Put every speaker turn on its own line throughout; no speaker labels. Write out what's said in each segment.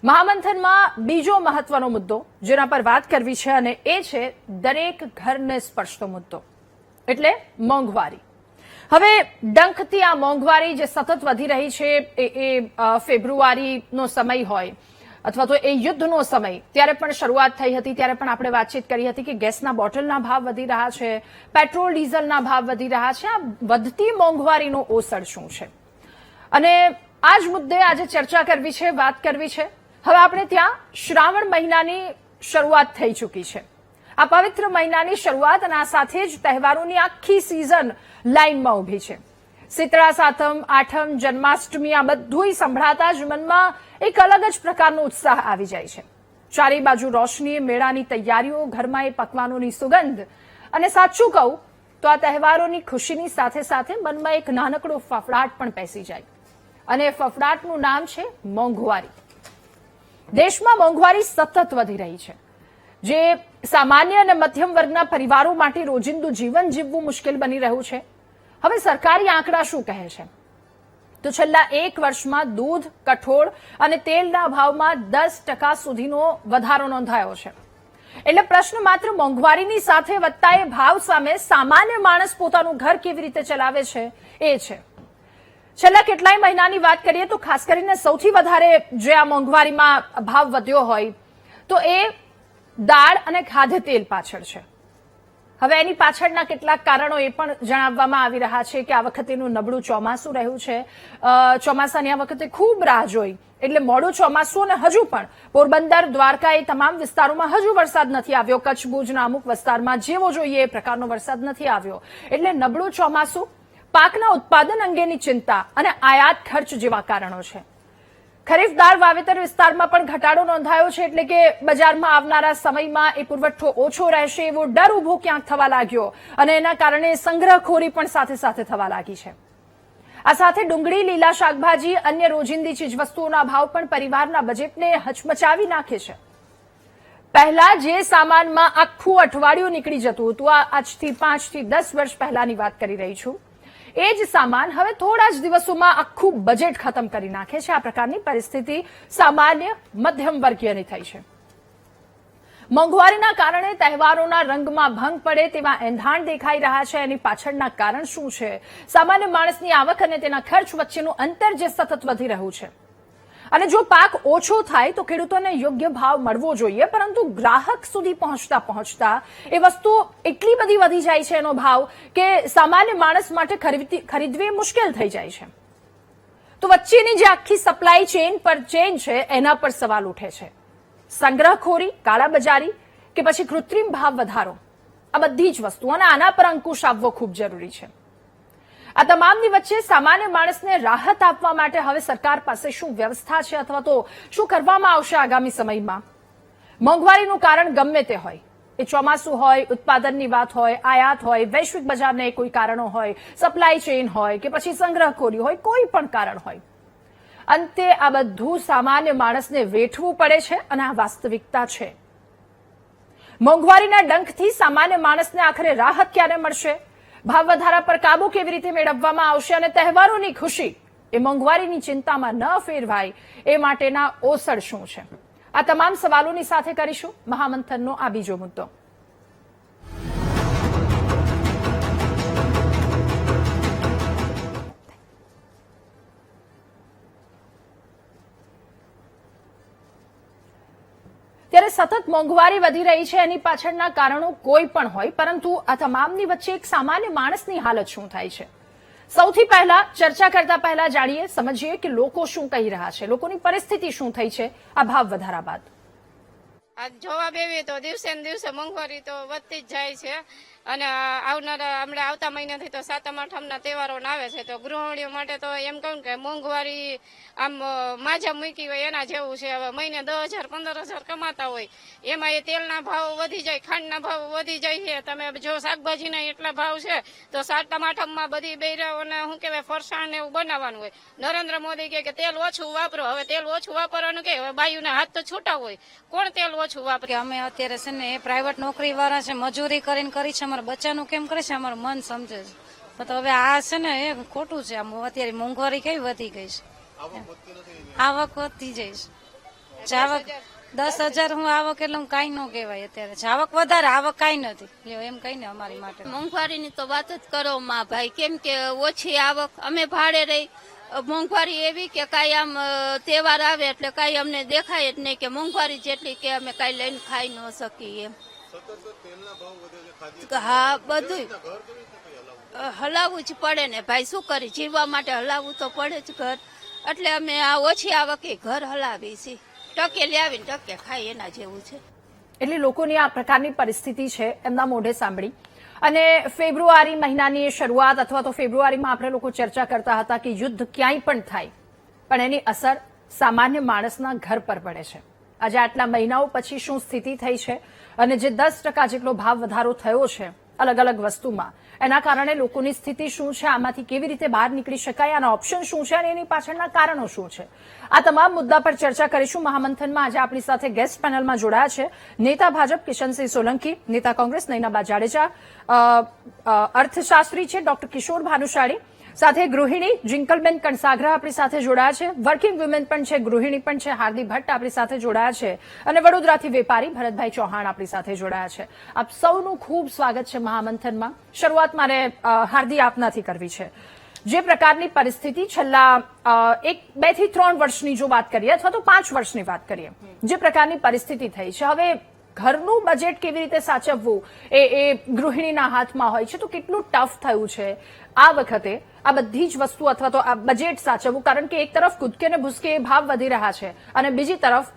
મહામંથનમાં બીજો મહત્વનો મુદ્દો જેના પર વાત કરવી છે અને એ છે દરેક ઘરને સ્પર્શતો મુદ્દો એટલે મોંઘવારી। હવે ડંખથી આ મોંઘવારી જે સતત વધી રહી છે એ ફેબ્રુઆરીનો સમય હોય અથવા તો એ યુદ્ધનો સમય ત્યારે પણ શરૂઆત થઈ હતી, ત્યારે પણ આપણે વાતચીત કરી હતી કે ગેસના બોટલના ભાવ વધી રહ્યા છે, પેટ્રોલ ડીઝલના ભાવ વધી રહ્યા છે। આ વધતી મોંઘવારીનો ઓસડ શું છે અને આ જ મુદ્દે આજે ચર્ચા કરવી છે, વાત કરવી છે। હવે આપણે ત્યાં શ્રાવણ મહિનાની શરૂઆત થઈ ચૂકી છે। આ પવિત્ર મહિનાની શરૂઆત અને આ સાથે જ તહેવારોની આખી સિઝન લાઈનમાં ઊભી છે। શીતળા સાતમ, આઠમ, જન્માષ્ટમી આ બધુંય સંભળાતા જ મનમાં એક અલગ જ પ્રકારનો ઉત્સાહ આવી જાય છે। ચારે બાજુ રોશની, મેળાની તૈયારીઓ, ઘરમાં એ પકવાનોની સુગંધ અને સાચું કહું તો આ તહેવારોની ખુશીની સાથે સાથે મનમાં એક નાનકડો ફફડાટ પણ પેસી જાય અને ફફડાટનું નામ છે મોંઘવારી। દેશમાં મોંઘવારી સતત વધી રહી છે, જે સામાન્ય અને મધ્યમ વર્ગના પરિવારો માટે રોજિંદુ જીવન જીવવું મુશ્કેલ બની રહ્યું છે। હવે સરકારી આંકડા શું કહે છે તો છેલ્લા એક વર્ષમાં દૂધ, કઠોળ અને તેલના ભાવમાં 10% સુધીનો વધારો નોંધાયો છે। એટલે પ્રશ્ન માત્ર મોંઘવારીની સાથે વધતા એ ભાવ સામે સામાન્ય માણસ પોતાનું ઘર કેવી રીતે ચલાવે છે એ છે। છેલ્લા કેટલાય મહિનાની વાત કરીએ તો ખાસ કરીને સૌથી વધારે જે આ મોંઘવારીમાં ભાવ વધ્યો હોય તો એ દાળ અને ખાદ્ય તેલ પાછળ છે। હવે એની પાછળના કેટલાક કારણો એ પણ જણાવવામાં આવી રહ્યા છે કે આ વખતેનું નબળું ચોમાસું રહ્યું છે। ચોમાસાની આ વખતે ખૂબ રાહ જોઈ એટલે મોડું ચોમાસું અને હજુ પણ પોરબંદર, દ્વારકા એ તમામ વિસ્તારોમાં હજુ વરસાદ નથી આવ્યો। કચ્છ, ભુજના અમુક વિસ્તારમાં જેવો જોઈએ એ પ્રકારનો વરસાદ નથી આવ્યો એટલે નબળું ચોમાસું, પાકના ઉત્પાદન અંગેની ચિંતા અને આયાત ખર્ચ જેવા કારણો છે। ખરીફ દાળ વાવેતર વિસ્તારમાં પણ ઘટાડો નોંધાયો છે એટલે કે બજારમાં આવનારા સમયમાં એ પુરવઠો ઓછો રહેશે એવો ડર ઉભો ક્યાંક થવા લાગ્યો અને એના કારણે સંગ્રહખોરી પણ સાથે સાથે થવા લાગી છે। આ સાથે ડુંગળી, લીલા શાકભાજી, અન્ય રોજિંદી ચીજવસ્તુઓના ભાવ પણ પરિવારના બજેટને હચમચાવી નાખે છે। પહેલા જે સામાનમાં આખું અઠવાડિયું નીકળી જતું હતું, આજથી 5 થી 10 વર્ષ પહેલાની વાત કરી રહી છું, એ જ સામાન હવે થોડા જ દિવસોમાં આખું બજેટ ખતમ કરી નાખે છે। આ પ્રકારની પરિસ્થિતિ સામાન્ય મધ્યમ વર્ગીયની થઈ છે। મોંઘવારીના કારણે તહેવારોના રંગમાં ભંગ પડે તેવા એંધાણ દેખાઈ રહ્યા છે। એની પાછળના કારણ શું છે? સામાન્ય માણસની આવક અને તેના ખર્ચ વચ્ચેનું અંતર જે સતત વધી રહ્યું છે અને જો પાક ઓછો થાય તો ખેડૂતોને યોગ્ય ભાવ મળવો જોઈએ, પરંતુ ગ્રાહક સુધી પહોંચતા પહોંચતા એ વસ્તુ એટલી બધી વધી જાય છે એનો ભાવ કે સામાન્ય માણસ માટે ખરીદવી મુશ્કેલ થઈ જાય છે। તો વચ્ચેની જે આખી સપ્લાય ચેન છે એના પર સવાલ ઉઠે છે। સંગ્રહખોરી, કાળાબજારી કે પછી કૃત્રિમ ભાવ વધારો, આ બધી જ વસ્તુ અને આના પર અંકુશ આવવો ખૂબ જરૂરી છે। આ તમામની વચ્ચે સામાન્ય માણસને રાહત આપવા માટે હવે સરકાર પાસે શું વ્યવસ્થા છે અથવા તો શું કરવામાં આવશે આગામી સમયમાં? મોંઘવારીનું કારણ ગમે તે હોય, એ ચોમાસું હોય, ઉત્પાદનની વાત હોય, આયાત હોય, વૈશ્વિક બજારને કોઈ કારણો હોય, સપ્લાય ચેઇન હોય કે પછી સંગ્રહખોરી હોય, કોઈ પણ કારણ હોય, અંતે આ બધું સામાન્ય માણસને વેઠવું પડે છે અને આ વાસ્તવિકતા છે। મોંઘવારીના ડંખથી સામાન્ય માણસને આખરે રાહત ક્યારે મળશે? ભાવ વધારા પર કાબુ કેવી રીતે મેળવવામાં આવશે અને તહેવારોની ખુશી એ મોંઘવારીની ચિંતામાં ન ફેરવાય એ માટેના ઓસડ શું છે? આ તમામ સવાલોની સાથે કરીશું મહામંથનનો આ બીજો મુદ્દો। ત્યારે સતત મોંઘવારી વધી રહી છે એની પાછળના કારણો કોઈ પણ હોય, પરંતુ આ તમામની વચ્ચે એક સામાન્ય માણસની હાલત શું થાય છે? સૌથી પહેલા ચર્ચા કરતા પહેલા જાણીએ, સમજીએ કે લોકો શું કહી રહ્યા છે, લોકોની પરિસ્થિતિ શું થઈ છે આ ભાવ વધારા બાદ।
આ જોવા બેવી તો દિવસે ને દિવસે મોંઘવારી તો વધતી જ જાય છે અને હમણાં આવતા મહિનાથી તો સાતમ આઠમના તહેવારો આવે છે તો ગૃહિણીઓ માટે તો એમ કહું કે મોંઘવારી આમ માજા મૂકી હોય એના જેવું છે। હવે મહિને 10,000 15,000 કમાતા હોય એમાં એ તેલના ભાવ વધી જાય, ખાંડના ભાવ વધી જાય છે। તમે જો શાકભાજીના એટલા ભાવ છે તો સાતમ આઠમમાં બધી બૈરાઓને શું કહેવાય ફરસાણ ને એવું બનાવવાનું હોય। નરેન્દ્ર મોદી કહે કે તેલ ઓછું વાપરો, હવે તેલ ઓછું વાપરવાનું કે હવે બાયુના હાથ તો છૂટા હોય, કોણ તેલ ઓછું વાપરે?
અમે અત્યારે છે ને પ્રાઇવેટ નોકરી વાળા છે, મજૂરી કરીને કરી છે, અમારા બચ્ચાનું કેમ કરે છે અમારું મન સમજે છે। તો હવે આ છે ને એ ખોટું છે। આમ અત્યારે મોંઘવારી કેવી વધી ગઈ છે, આવક વધતી જાય છે। જાવક 10,000 હું આવક એટલે હું કાંઈ ન કહેવાય અત્યારે. જાવક વધારે, આવક કાંઈ નથી, લ્યો એમ કહીને અમારી માટે.
મોંઘવારીની તો વાત જ કરો માં ભાઈ, કેમ કે ઓછી આવક, અમે ભાડે રહી, મોંઘવારી એવી કે કાંઈ આમ તહેવાર આવે એટલે કાંઈ અમને દેખાય જ નહીં, કે મોંઘવારી જેટલી કે અમે કાંઈ લઈને ખાઈ ન શકીએ એમ. હા, બધું હલાવવું જ પડે ને ભાઈ, શું કરી, જીવવા માટે હલાવવું તો પડે જ ઘર, એટલે અમે આ ઓછી આવકે ઘર હલાવી છીએ, ટકે લાવીને ટકે ખાઈ એના જેવું છે.
એટલે લોકોની આ પ્રકારની પરિસ્થિતિ છે એમના મોઢે સાંભળી. અને ફેબ્રુઆરી મહિનાની શરૂઆત અથવા તો ફેબ્રુઆરીમાં આપણે લોકો ચર્ચા કરતા હતા કે યુદ્ધ ક્યાંય પણ થાય પણ એની અસર સામાન્ય માણસના ઘર પર પડે છે. આજે આટલા મહિનાઓ પછી શું સ્થિતિ થઈ છે અને જે 10% જેટલો ભાવ વધારો થયો છે અલગ અલગ વસ્તુમાં, એના કારણે લોકોની સ્થિતિ શું છે, આમાંથી કેવી રીતે બહાર નીકળી શકાય, આના ઓપ્શન શું છે અને એની પાછળના કારણો શું છે, આ તમામ મુદ્દા પર ચર્ચા કરીશું. મહામંથનમાં આજે આપણી સાથે ગેસ્ટ પેનલમાં જોડાયા છે નેતા ભાજપ કિશનસિંહ સોલંકી, નેતા કોંગ્રેસ નયનાબા જાડેજા, અર્થશાસ્ત્રી છે ડોક્ટર કિશોર ભાનુશાળી, સાથે ગૃહિણી જિંકલબેન કણસાગરા આપણી સાથે જોડાયા છે, વર્કિંગ વુમેન પણ છે, ગૃહિણી પણ છે હાર્દી ભટ્ટ આપણી સાથે જોડાયા છે, અને વડોદરાથી વેપારી ભરતભાઈ ચૌહાણ આપણી સાથે જોડાયા છે. આપ સૌનું ખૂબ સ્વાગત છે મહામંથનમાં. શરૂઆત મારે હાર્દી આપનાથી કરવી છે. જે પ્રકારની પરિસ્થિતિ છેલ્લા 2 થી 3 વર્ષની જો વાત કરીએ અથવા તો 5 વર્ષની વાત કરીએ, જે પ્રકારની પરિસ્થિતિ થઈ છે, હવે ઘરનું બજેટ કેવી રીતે સાચવવું એ ગૃહિણીના હાથમાં હોય છે, તો કેટલું ટફ થયું છે આ વખતે આ બધી જ વસ્તુ અથવા તો આ બજેટ સાચવવું, કારણ કે એક તરફ કૂદકે ને ભૂસકે ભાવ વધી રહ્યા છે અને બીજી તરફ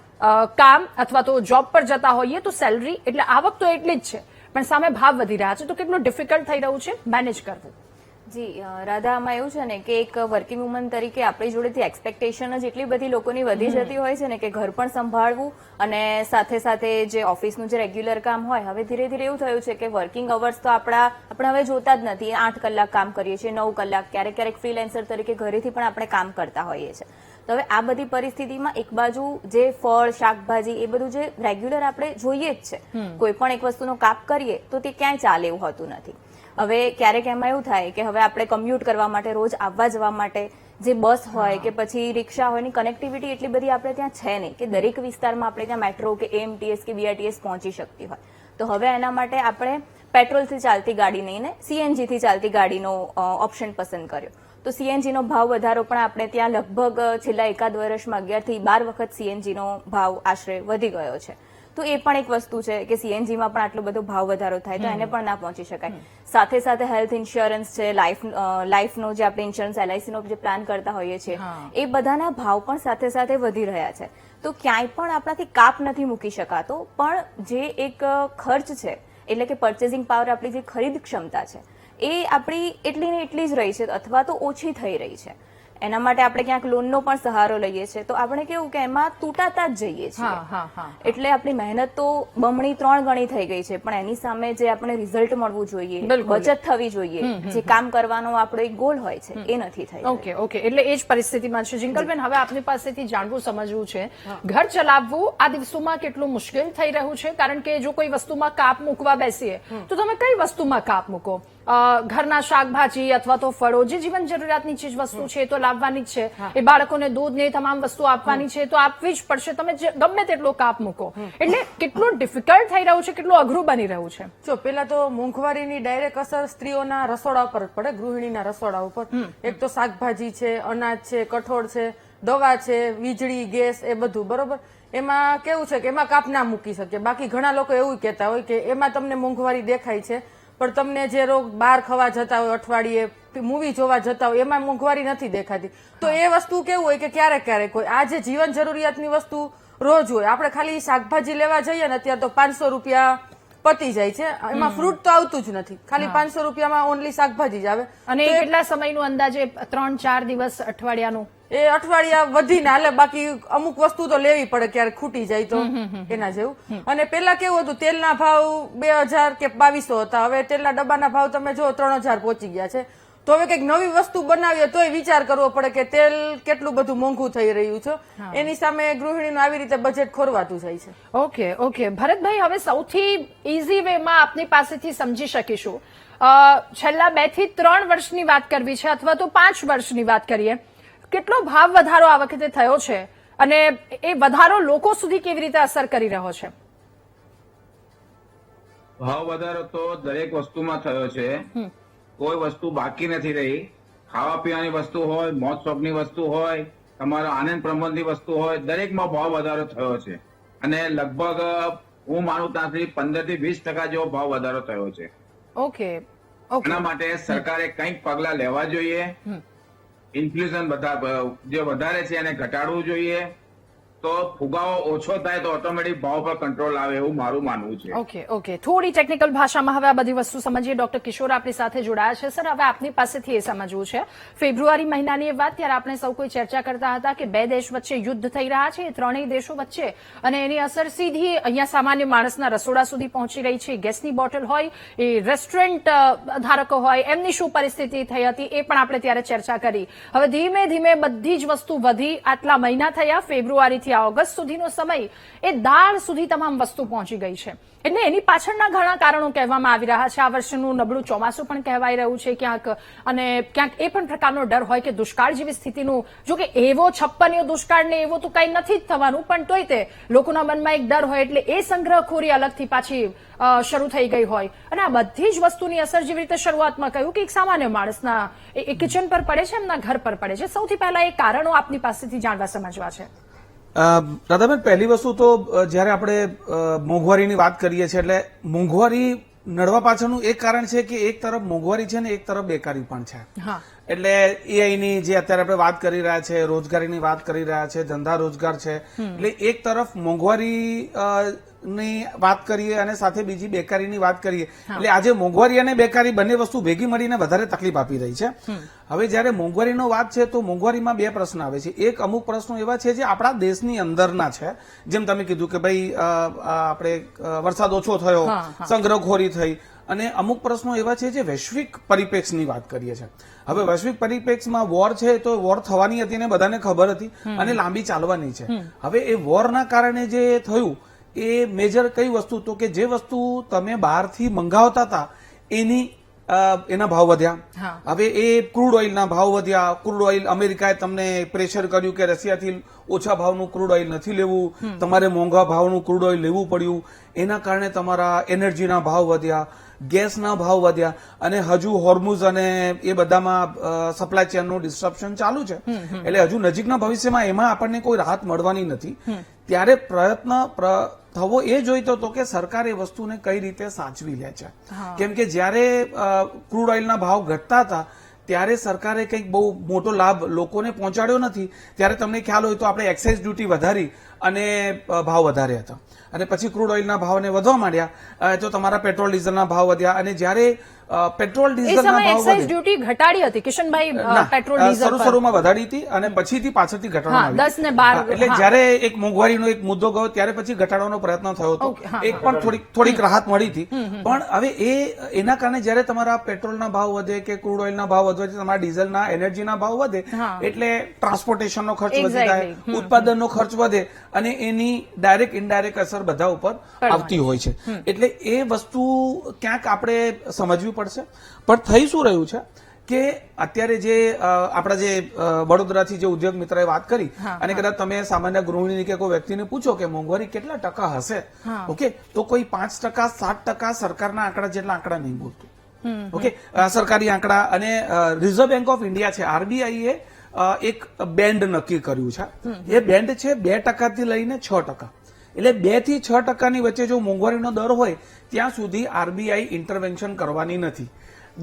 કામ અથવા તો જોબ પર જતા હોઈએ તો સેલરી એટલે આવક તો એટલી જ છે પણ સામે ભાવ વધી રહ્યા છે, તો કેટલું ડિફિકલ્ટ થઈ રહ્યું છે મેનેજ કરવું.
જી રાધા, આમાં એવું છે ને કે એક વર્કિંગ વુમન તરીકે આપણી જોડેથી એક્સપેક્ટેશન જ એટલી બધી લોકોની વધી જતી હોય છે ને કે ઘર પણ સંભાળવું અને સાથે સાથે જે ઓફિસનું જે રેગ્યુલર કામ હોય, હવે ધીરે ધીરે એવું થયું છે કે વર્કિંગ અવર્સ તો આપણે હવે જોતા જ નથી. 8 કલાક કામ કરીએ છીએ, 9 કલાક, ક્યારેક ક્યારેક ફ્રીલેન્સર તરીકે ઘરેથી પણ આપણે કામ કરતા હોઈએ છીએ. તો હવે આ બધી પરિસ્થિતિમાં એક બાજુ જે ફળ શાકભાજી એ બધું જે રેગ્યુલર આપણે જોઈએ જ છે, કોઈ પણ એક વસ્તુનો કાપ કરીએ તો તે ક્યાંય ચાલે એવું હોતું નથી. હવે ક્યારેક એમાં એવું થાય કે હવે આપણે કમ્યુટ કરવા માટે, રોજ આવવા જવા માટે જે બસ હોય કે પછી રિક્ષા હોય, એની કનેક્ટિવિટી એટલી બધી આપણે ત્યાં છે નહીં કે દરેક વિસ્તારમાં આપણે ત્યાં મેટ્રો કે એએમટીએસ કે બીઆરટીએસ પહોંચી શકતી હોય. તો હવે એના માટે આપણે પેટ્રોલથી ચાલતી ગાડી નહીં ને સીએનજીથી ચાલતી ગાડીનો ઓપ્શન પસંદ કર્યો. તો સીએનજીનો ભાવ વધારો પણ આપણે ત્યાં લગભગ છેલ્લા 1 વર્ષમાં 11 થી 12 વખત સીએનજીનો ભાવ આશરે વધી ગયો છે. તો એ પણ એક વસ્તુ છે કે સીએનજીમાં પણ આટલો બધો ભાવ વધારો થાય તો એને પણ ના પહોંચી શકાય. સાથે સાથે હેલ્થ ઇન્સ્યોરન્સ છે, લાઈફનો જે આપણે ઇન્સ્યોરન્સ એલઆઈસીનો જે પ્લાન કરતા હોઈએ છીએ, એ બધાના ભાવ પણ સાથે સાથે વધી રહ્યા છે. તો ક્યાંય પણ આપણાથી કાપ નથી મૂકી શકાતો, પણ જે એક ખર્ચ છે એટલે કે પરચેસિંગ પાવર, આપણી જે ખરીદ ક્ષમતા છે એ આપણી એટલી ને એટલી જ રહી છે અથવા તો ઓછી થઈ રહી છે. એના માટે આપણે ક્યાંક લોનનો પણ સહારો લઈએ છીએ તો આપણે કેવું કે એમાં તૂટાતા જ જઈએ છીએ. એટલે આપણી મહેનત તો બમણી 3 ગણી થઈ ગઈ છે, પણ એની સામે જે આપણે રિઝલ્ટ મળવું જોઈએ, બચત થવી જોઈએ, જે કામ કરવાનો આપણો એક ગોલ હોય છે એ નથી થઈ.
ઓકે, એટલે એ જ પરિસ્થિતિમાં છે. જિંકલબેન, હવે આપની પાસેથી જાણવું સમજવું છે, ઘર ચલાવવું આ દિવસોમાં કેટલું મુશ્કેલ થઈ રહ્યું છે, કારણ કે જો કોઈ વસ્તુમાં કાપ મૂકવા બેસીએ તો તમે કઈ વસ્તુમાં કાપ મૂકો? ઘરના શાકભાજી અથવા તો ફળો, જે જીવન જરૂરિયાતની ચીજ વસ્તુ છે તો લાવવાની જ છે, એ બાળકોને દૂધ ને તમામ વસ્તુ આપવાની છે તો આપવી જ પડશે, તમે ગમે તેટલો કાપ મૂકો. એટલે કેટલું ડિફિકલ્ટ થઈ રહ્યું છે, કેટલું અઘરું બની રહ્યું છે.
જો પેલા તો મોંઘવારીની ડાયરેક્ટ અસર સ્ત્રીઓના રસોડા ઉપર જ પડે, ગૃહિણીના રસોડા ઉપર. એક તો શાકભાજી છે, અનાજ છે, કઠોળ છે, દવા છે, વીજળી, ગેસ, એ બધું બરોબર. એમાં કેવું છે કે એમાં કાપ ના મૂકી શકીએ. બાકી ઘણા લોકો એવું કહેતા હોય કે એમાં તમને મોંઘવારી દેખાય છે, પણ તમને જે રોગ બહાર ખાવા જતા હોય, અઠવાડિયે મૂવી જોવા જતા હોય, એમાં મોંઘવારી નથી દેખાતી. તો એ વસ્તુ કેવું હોય કે ક્યારેક ક્યારેક હોય. આ જે જીવન જરૂરિયાતની વસ્તુ રોજ હોય, આપણે ખાલી શાકભાજી લેવા જઈએ ને અત્યારે તો 500 રૂપિયા પતી જાય છે, એમાં ફ્રૂટ તો આવતું જ નથી, ખાલી 500 રૂપિયામાં ઓનલી શાકભાજી જ આવે.
અને કેટલા સમયનું અંદાજે 3-4 દિવસ અઠવાડિયાનું?
એ અઠવાડિયા વધીને હાલે, બાકી અમુક વસ્તુ તો લેવી પડે, ક્યારેક ખૂટી જાય તો એના જેવું. અને પેલા કેવું હતું, તેલના ભાવ 2000 કે 2200 હતા, હવે તેલના ડબ્બાના ભાવ તમે જો 3000 પહોંચી ગયા છે. તો હવે કઈક નવી વસ્તુ બનાવીએ તોય વિચાર કરવો પડે કે તેલ કેટલું બધું મોંઘું થઈ રહ્યું છે, એની સામે ગૃહિણીનું આવી રીતે બજેટ ખોરવાતું જાય છે.
ઓકે ભરતભાઈ, હવે સૌથી ઇઝી વેમાં આપની પાસેથી સમજી શકીશું, છેલ્લા 2 થી 3 વર્ષની વાત કરવી છે અથવા તો 5 વર્ષની વાત કરીએ, કેટલો ભાવ વધારો આ વખતે થયો છે અને એ વધારો લોકો સુધી કેવી રીતે અસર કરી રહ્યો છે?
ભાવ વધારો તો દરેક વસ્તુમાં થયો છે. કોઈ વસ્તુ બાકી નથી રહી. ખાવા પીવાની વસ્તુ હોય, મોજ શોખની વસ્તુ હોય, તમારા આનંદ પ્રબંધની વસ્તુ હોય, દરેકમાં ભાવ વધારો થયો છે. અને લગભગ હું માનું ત્યાંથી 15 થી 20% જેવો ભાવ વધારો થયો છે.
ઓકે.
એના માટે સરકારે કંઈક પગલા લેવા જોઈએ. ઇન્ફ્લેશન જે વધારે છે એને ઘટાડવું જોઈએ, તો ફુગાવો ઓછો થાય તો ઓટોમેટિક ભાવ પર કંટ્રોલ આવે એવું મારું માનવું છે.
ઓકે. થોડી ટેકનિકલ ભાષામાં હવે આ બધી વસ્તુ સમજીએ. ડોક્ટર કિશોર આપણી સાથે જોડાયા છે. સર, હવે આપની પાસેથી એ સમજવું છે, ફેબ્રુઆરી મહિનાની એ વાત, ત્યારે આપણે સૌ કોઈ ચર્ચા કરતા હતા કે 2 દેશ વચ્ચે યુદ્ધ થઈ રહ્યા છે, 3 દેશો વચ્ચે, અને એની અસર સીધી અહીંયા સામાન્ય માણસના રસોડા સુધી પહોંચી રહી છે. ગેસની બોટલ હોય, એ રેસ્ટોરન્ટ ધારકો હોય, એમની શું પરિસ્થિતિ થઈ હતી એ પણ આપણે ત્યારે ચર્ચા કરી. હવે ધીમે ધીમે બધી જ વસ્તુ વધી. આટલા મહિના થયા, ફેબ્રુઆરી ઓગસ્ટ સુધીનો સમય, એ દાળ સુધી તમામ વસ્તુ પહોંચી ગઈ છે. એટલે એની પાછળના ઘણા કારણો કહેવામાં આવી રહ્યા છે. આ વર્ષનું નબળું ચોમાસું પણ કહેવાઈ રહ્યું છે ક્યાંક, અને ક્યાંક એ પણ પ્રકારનો ડર હોય કે દુષ્કાળ જેવી સ્થિતિનું, જો કે એવો 56 દુષ્કાળ ને એવો તો કઈ નથી જ થવાનું, પણ તોય તે લોકોના મનમાં એક ડર હોય, એટલે એ સંગ્રહખોરી અલગથી પાછી શરૂ થઈ ગઈ હોય. અને આ બધી જ વસ્તુની અસર જેવી રીતે શરૂઆતમાં કહ્યું કે એક સામાન્ય માણસના એ કિચન પર પડે છે, એમના ઘર પર પડે છે. સૌથી પહેલા એ કારણો આપની પાસેથી જાણવા સમજવા છે.
રાધાબેન, પહેલી વસ્તુ તો જયારે આપણે મોંઘવારીની વાત કરીએ છીએ, એટલે મોંઘવારી નડવા પાછળનું એક કારણ છે કે એક તરફ મોંઘવારી છે ને એક તરફ બેકારી પણ છે. એટલે એઆઈની જે અત્યારે આપણે વાત કરી રહ્યા છે, રોજગારીની વાત કરી રહ્યા છે, ધંધા રોજગાર છે, એટલે એક તરફ મોંઘવારી ની વાત કરીએ અને સાથે બીજી બેકારીની વાત કરીએ, એટલે આજે મોંઘવારી અને બેકારી બંને વસ્તુ ભેગી મળીને વધારે તકલીફ આપી રહી છે. હવે જયારે મોંઘવારીનો વાત છે તો મોંઘવારીમાં 2 પ્રશ્ન આવે છે. એક, અમુક પ્રશ્નો એવા છે જે આપણા દેશની અંદરના છે, જેમ તમે કીધું કે ભાઈ આપણે વરસાદ ઓછો થયો, સંગ્રહખોરી થઈ, અને અમુક પ્રશ્નો એવા છે જે વૈશ્વિક પરિપ્રેક્ષની વાત કરીએ છીએ. હવે વૈશ્વિક પરિપ્રેક્ષમાં વોર છે તો વોર થવાની હતી ને બધાને ખબર હતી, અને લાંબી ચાલવાની છે. હવે એ વોરના કારણે જે થયું એ મેજર કઈ વસ્તુ, તો કે જે વસ્તુ તમે બહારથી મંગાવતા હતા એના ભાવ વધ્યા. હવે એ ક્રૂડ ઓઇલના ભાવ વધ્યા. ક્રૂડ ઓઇલ, અમેરિકાએ તમને પ્રેશર કર્યું કે રશિયાથી ઓછા ભાવનું ક્રૂડ ઓઇલ નથી લેવું, તમારે મોંઘા ભાવનું ક્રૂડ ઓઇલ લેવું પડ્યું. એના કારણે તમારા એનર્જીના ભાવ વધ્યા, ગેસના ભાવ વધ્યા, અને હજુ હોર્મુઝ અને એ બધામાં સપ્લાય ચેનનું ડિસ્ટ્રપ્શન ચાલુ છે. એટલે હજુ નજીકના ભવિષ્યમાં એમાં આપણને કોઈ રાહત મળવાની નથી. ત્યારે પ્રયત્ન થવો એ જોઈતો હતો કે સરકાર એ વસ્તુને કઈ રીતે સાચવી લે છે. કેમ કે જયારે ક્રૂડ ઓઇલના ભાવ ઘટતા હતા ત્યારે સરકારે કંઈક બહુ મોટો લાભ લોકોને પહોંચાડ્યો નથી. ત્યારે તમને ખ્યાલ હોય તો આપણે એક્સાઇઝ ડ્યુટી વધારી અને ભાવ વધાર્યા હતા, અને પછી ક્રૂડ ઓઇલના ભાવને વધવા માંડ્યા તો તમારા પેટ્રોલ ડીઝલના ભાવ વધ્યા. અને જયારે પેટ્રોલ ડીઝલના ભાવ
એક્સાઇઝ ડ્યુટી ઘટાડી હતી કિશનભાઈ, પેટ્રોલ ડીઝલ
શરૂમાં વધારી હતી અને પછીથી પાછળથી ઘટાડવામાં આવી.
10 ને 12.
એટલે જયારે એક મોંઘવારીનો એક મુદ્દો ગયો ત્યારે પછી ઘટાડવાનો પ્રયત્ન થયો હતો. એક પણ થોડીક રાહત મળી હતી. પણ હવે એના કારણે જયારે તમારા પેટ્રોલના ભાવ વધે કે ક્રૂડ ઓઇલના ભાવ વધે, તમારા ડીઝલના, એનર્જીના ભાવ વધે, એટલે ટ્રાન્સપોર્ટેશનનો ખર્ચ વધી જાય, ઉત્પાદનનો ખર્ચ વધે, અને એની ડાયરેક્ટ ઇનડાયરેક્ટ અસર બધા ઉપર આવતી હોય છે. એટલે એ વસ્તુ ક્યાંક આપણે સમજવી પડશે. પણ થઈ શું રહ્યું છે કે અત્યારે જે આપણા જે વડોદરાથી જે ઉદ્યોગ મિત્રએ વાત કરી, અને કદાચ તમે સામાન્ય ગૃહિણી કે કોઈ વ્યક્તિને પૂછો કે મોંઘવારી કેટલા ટકા હશે, ઓકે, તો કોઈ 5%, 7% સરકારના આંકડા જેટલા આંકડા નહીં બોલતું. ઓકે, સરકારી આંકડા. અને રિઝર્વ બેંક ઓફ ઇન્ડિયા છે, આરબીઆઈએ એક બેન્ડ નક્કી કર્યું છે. એ બેન્ડ છે 2% થી લઈને 6%. એટલે 2 થી 6% વચ્ચે જો મોંઘવારીનો દર હોય ત્યાં સુધી આરબીઆઈ ઇન્ટરવેન્શન કરવાની નથી.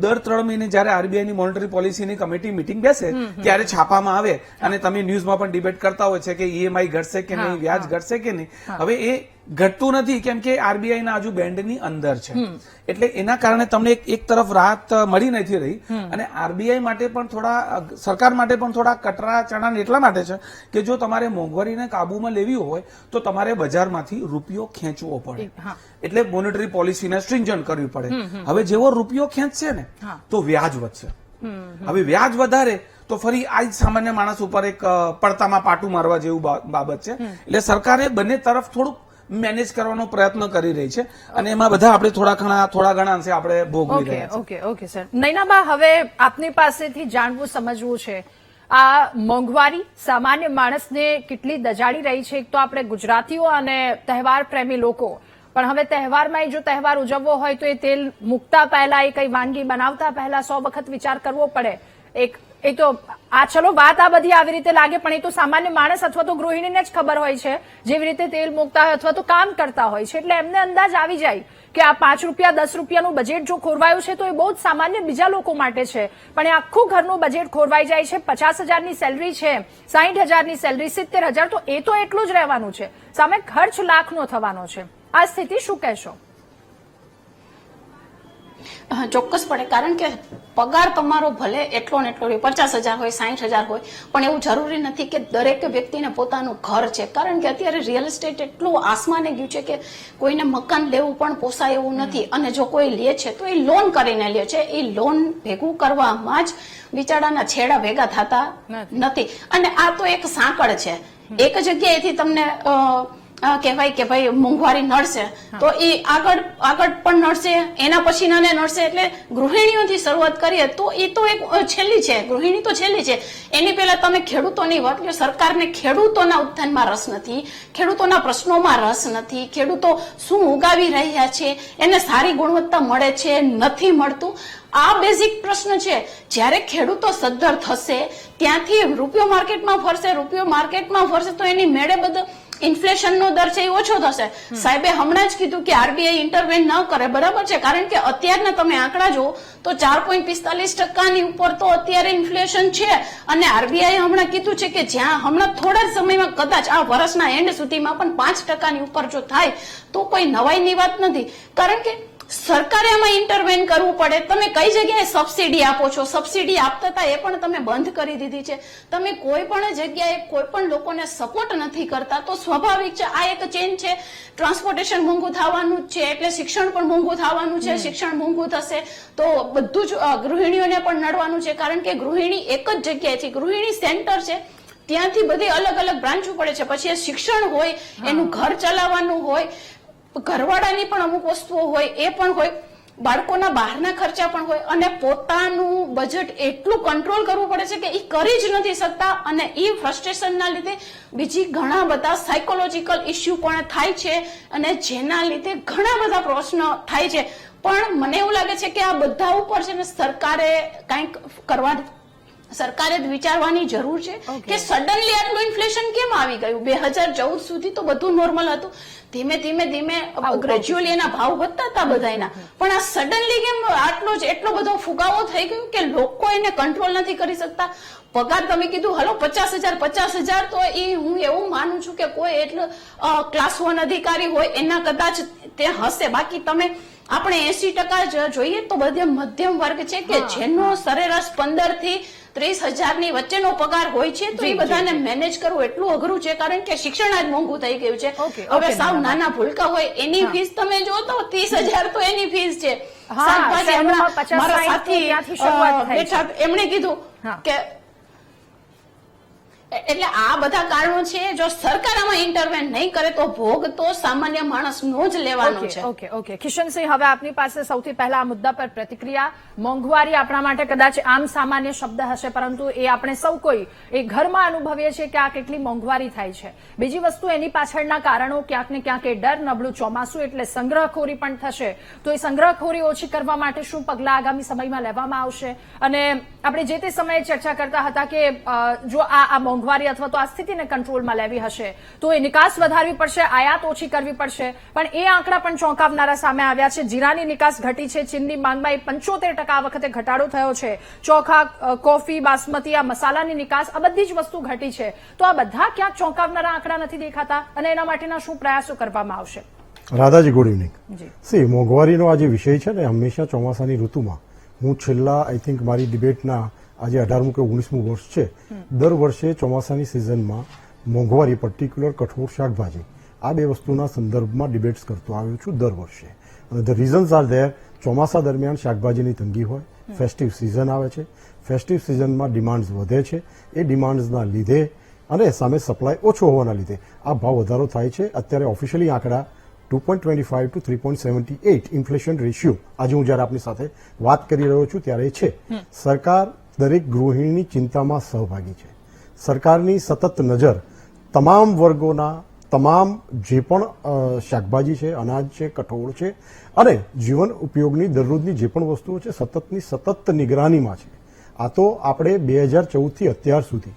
દર 3 મહિને જયારે આરબીઆઈની મોનેટરી પોલિસીની કમિટી મીટિંગ બેસે ત્યારે છાપામાં આવે, અને તમે ન્યૂઝમાં પણ ડિબેટ કરતા હોય છે કે ઈએમઆઈ ઘટશે કે નહીં, વ્યાજ ઘટશે કે નહીં. હવે એ ઘટતું નથી કેમ કે આરબીઆઈના હજુ બેન્ડની અંદર છે. એટલે એના કારણે તમને એક તરફ રાહત મળી નથી રહી. અને આરબીઆઈ માટે પણ થોડા, સરકાર માટે પણ થોડા કટરા ચણા એટલા માટે છે કે જો તમારે મોંઘવારીને કાબુમાં લેવી હોય તો તમારે બજારમાંથી રૂપિયો ખેંચવો પડે. એટલે મોનેટરી પોલિસીને સ્ટ્રિંજન્ટ કરવી પડે. હવે જેવો રૂપિયો ખેંચશે ને તો વ્યાજ વધશે. હવે વ્યાજ વધારે તો ફરી આ જ સામાન્ય માણસ ઉપર એક પડતામાં પાટું મારવા જેવું બાબત છે. એટલે સરકારે બંને તરફ થોડુંક મેનેજ કરવાનો પ્રયત્ન કરી રહી છે, અને એમાં બધા આપણે થોડા ઘણા અંશે આપણે ભોગવી રહ્યા છીએ.
Okay sir. નૈનાબા, હવે આપની પાસેથી જાણવું સમજવું છે, આ મોંઘવારી સામાન્ય માણસને કેટલી દજાડી રહી છે. એક તો આપણે ગુજરાતીઓ અને તહેવાર પ્રેમી લોકો, પણ હવે તહેવારમાં જો તહેવાર ઉજવવો હોય તો એ તેલ મૂકતા પહેલા, એ કઈ વાનગી બનાવતા પહેલા 100 વખત વિચાર કરવો પડે. એ તો આ ચલો વાત આ બધી આવી રીતે લાગે, પણ એ તો સામાન્ય માણસ અથવા તો ગૃહિણીને જ ખબર હોય છે, જેવી રીતે તેલ મૂકતા હોય અથવા તો કામ કરતા હોય છે. એટલે એમને અંદાજ આવી જાય કે આ 5 રૂપિયા 10 રૂપિયાનું બજેટ જો ખોરવાયું છે તો એ બહુ જ સામાન્ય બીજા લોકો માટે છે, પણ એ આખું ઘરનું બજેટ ખોરવાઈ જાય છે. 50,000ની સેલરી છે, 60,000ની સેલરી, 70,000, તો એ તો એટલું જ રહેવાનું છે, સામે ખર્ચ લાખનો થવાનો છે. આ સ્થિતિ શું કહેશો?
ચોક્કસપણે, કારણ કે પગાર તમારો ભલે એટલો ને એટલો 50,000 હોય, 60,000 હોય, પણ એવું જરૂરી નથી કે દરેક વ્યક્તિને પોતાનું ઘર છે. કારણ કે અત્યારે રિયલ એસ્ટેટ એટલું આસમાને ગયું છે કે કોઈને મકાન લેવું પણ પોસાય એવું નથી, અને જો કોઈ લે છે તો એ લોન કરીને લે છે. એ લોન ભેગું કરવામાં જ બિચારાના છેડા ભેગા થતા નથી. અને આ તો એક સાંકળ છે. એક જગ્યાએથી તમને કહેવાય કે ભાઈ મોંઘવારી નડશે તો એ આગળ પણ નડશે, એના પછીના ને નડશે. એટલે ગૃહિણીઓથી શરૂઆત કરીએ તો એ તો એક છેલ્લી છે, ગૃહિણી તો છેલ્લી છે. એની પહેલા તમે ખેડૂતોની વાત લો. સરકારને ખેડૂતોના ઉત્થાનમાં રસ નથી, ખેડૂતોના પ્રશ્નોમાં રસ નથી. ખેડૂતો શું ઉગાવી રહ્યા છે, એને સારી ગુણવત્તા મળે છે, નથી મળતું. આ બેઝિક પ્રશ્ન છે. જ્યારે ખેડૂતો સદ્ધર થશે ત્યાંથી રૂપિયો માર્કેટમાં ફરશે તો એની મેળે બધો ઇન્ફ્લેશનનો દર છે એ ઓછો થશે. સાહેબે હમણાં જ કીધું કે આરબીઆઈ ઇન્ટરવેન ન કરે, બરાબર છે, કારણ કે અત્યારના તમે આંકડા જો તો 4.45% ઉપર તો અત્યારે ઇન્ફ્લેશન છે. અને આરબીઆઈ હમણાં કીધું છે કે જ્યાં હમણાં થોડા જ સમયમાં કદાચ આ વર્ષના એન્ડ સુધીમાં પણ 5% ઉપર જો થાય તો કોઈ નવાઈની વાત નથી. કારણ કે સરકારે આમાં ઇન્ટરવેન કરવું પડે. તમે કઈ જગ્યાએ સબસિડી આપો છો? સબસિડી આપતા હતા એ પણ તમે બંધ કરી દીધી છે. તમે કોઈ પણ જગ્યાએ કોઈ પણ લોકોને સપોર્ટ નથી કરતા, તો સ્વાભાવિક છે આ એક ચેન્જ છે. ટ્રાન્સપોર્ટેશન મોંઘું થવાનું જ છે, એટલે શિક્ષણ પણ મોંઘું થવાનું છે. શિક્ષણ મોંઘું થશે તો બધું જ ગૃહિણીઓને પણ નડવાનું છે. કારણ કે ગૃહિણી એક જ જગ્યાએથી, ગૃહિણી સેન્ટર છે, ત્યાંથી બધી અલગ અલગ બ્રાન્ચો પડે છે. પછી એ શિક્ષણ હોય, એનું ઘર ચલાવવાનું હોય, ઘરવાળાની પણ અમુક વસ્તુઓ હોય, એ પણ હોય, બાળકોના બહારના ખર્ચા પણ હોય, અને પોતાનું બજેટ એટલું કંટ્રોલ કરવું પડે છે કે એ કરી જ નથી શકતા. અને એ ફ્રસ્ટ્રેશનના લીધે બીજી ઘણા બધા સાયકોલોજીકલ ઇસ્યુ પણ થાય છે, અને જેના લીધે ઘણા બધા પ્રશ્નો થાય છે. પણ મને એવું લાગે છે કે આ બધા ઉપર છે ને સરકારે કંઈક સરકારે જ વિચારવાની જરૂર છે કે સડનલી આટલું ઇન્ફ્લેશન કેમ આવી ગયું. 2014 સુધી તો બધું નોર્મલ હતું. ધીમે ગ્રેજ્યુઅલી એના ભાવ વધતા હતા બધાના, પણ આ સડનલી કેમ એટલો બધો ફુગાવો થઈ ગયો કે લોકો એને કંટ્રોલ નથી કરી શકતા. પગાર તમે કીધું હલો 50,000 તો એ હું એવું માનું છું કે કોઈ એટલો ક્લાસ 1 અધિકારી હોય એના કદાચ તે હશે. બાકી તમે આપણે 80% જોઈએ તો બધે મધ્યમ વર્ગ છે કે જેનો સરેરાશ 15 થી 30,000ની વચ્ચેનો પગાર હોય છે. તો એ બધાને મેનેજ કરવું એટલું અઘરું છે, કારણ કે શિક્ષણ આજ મોંઘું થઈ ગયું છે. હવે સાવ નાના ભૂલકા હોય એની ફીસ તમે જો તો 30,000 તો એની ફીસ છે. મારા સાથી બેઠા એમણે કીધું કે એટલે આ બધા કારણો છે. જો સરકાર આમાં ઇન્ટરવેન નહીં કરે તો ભોગ તો સામાન્ય માણસનો જ લેવાનો છે.
ઓકે કિશનસિંહ, હવે આપની પાસે સૌથી પહેલા આ મુદ્દા પર પ્રતિક્રિયા. મોંઘવારી આપણા માટે કદાચ આમ સામાન્ય શબ્દ હશે, પરંતુ એ આપણે સૌ કોઈ એ ઘરમાં અનુભવીએ છીએ કે આ કેટલી મોંઘવારી થાય છે. બીજી વસ્તુ, એની પાછળના કારણો ક્યાંક ને ક્યાંક એ ડર, નબળું ચોમાસું એટલે સંગ્રહખોરી પણ થશે. તો એ સંગ્રહખોરી ઓછી કરવા માટે શું પગલાં આગામી સમયમાં લેવામાં આવશે? અને આપણે જે તે સમયે ચર્ચા કરતા હતા કે જો આ મોંઘવારી અથવા તો આ સ્થિતિને કંટ્રોલમાં લેવી હશે તો એ નિકાસ વધારવી પડશે, આયાત ઓછી કરવી પડશે. પણ એ આંકડા પણ ચોંકાવનારા સામે આવ્યા છે. જીરાની નિકાસ ઘટી છે, ચીનની માંગમાં 75% આ વખતે ઘટાડો થયો છે. ચોખા, કોફી, બાસમતી, આ મસાલાની નિકાસ, આ બધી જ વસ્તુ ઘટી છે. તો આ બધા ક્યાંક ચોંકાવનારા આંકડા નથી દેખાતા, અને એના માટેના શું પ્રયાસો કરવામાં આવશે?
Radhaji, good evening. સી, મોંઘવારીનો આ જે વિષય છે ને, હંમેશા ચોમાસાની ઋતુમાં, હું છેલ્લા આઈ થિંક મારી ડિબેટના આજે 18મું કે 19મું વર્ષ છે, દર વર્ષે ચોમાસાની સિઝનમાં મોંઘવારી, પર્ટિક્યુલર કઠોળ, શાકભાજી, આ બે વસ્તુના સંદર્ભમાં ડિબેટ્સ કરતો આવ્યો છું દર વર્ષે. અને ધ રીઝન્સ આર ધેર. ચોમાસા દરમિયાન શાકભાજીની તંગી હોય, ફેસ્ટિવ સિઝન આવે છે, ફેસ્ટિવ સિઝનમાં ડિમાન્ડ્સ વધે છે. એ ડિમાન્ડ્સના લીધે અને સામે સપ્લાય ઓછો હોવાના લીધે આ ભાવ વધારો થાય છે. અત્યારે ઓફિશિયલી આંકડા 2.25 to 3.78 ઇન્ફ્લેશન રેશિયો આજે હું જયારે આપની સાથે વાત કરી રહ્યો છું ત્યારે છે. સરકાર દરેક ગૃહિણીની ચિંતામાં સહભાગી છે. સરકારની સતત નજર તમામ વર્ગોના તમામ જે પણ શાકભાજી છે, અનાજ છે, કઠોળ છે અને જીવન ઉપયોગની દરરોજની જે પણ વસ્તુઓ છે સતત નિગરાનીમાં છે. આ તો આપણે 2014થી અત્યાર સુધી